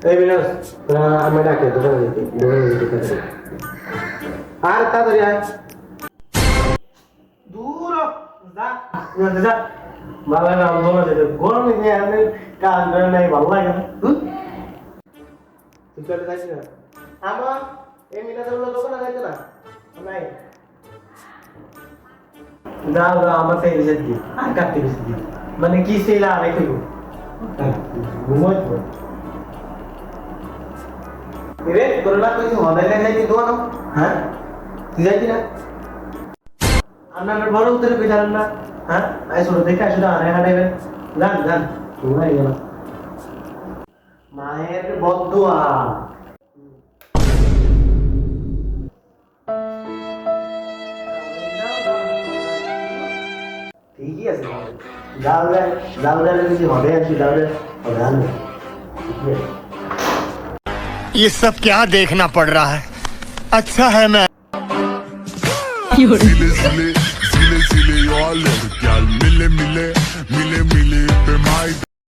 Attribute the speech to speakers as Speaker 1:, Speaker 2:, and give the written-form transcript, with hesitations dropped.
Speaker 1: এই বিনাশ আমি ডাকে দোকানে যেতে আর তাড়াতাড়ি আয় দূর যা যা ভালো না দোকানে যেতে গরমে যে আমি কাজ করে নাই ভালো লাগে না তুই চলে যাচ্ছি না আমার এই মিনাজগুলো দোকানে যাইতো না নাই দাও দাও আমার সেই বিশেষ দিই আর কাটতে বেশি দিই মানে কি সেইলা রেখে গো ঘুমোই তো রে তোর না কইছি হদাই যাইতি দোকান হ্যাঁ তুই যাইতি না আপনার বড় উত্তরে কই জানেন না হ্যাঁ আই ছোট দেখে আসলে আরে হাঁটাইবেন যান যান তোমরা গেল মায়ের বদদুয়া ঠিকই আছে যাও কিছু হবে আছি যাও হবে আনবে
Speaker 2: ये सब क्या देखना पड़ रहा है अच्छा है मैं
Speaker 3: Zile zile, zile zile, eu alerg, iar mile mile, mile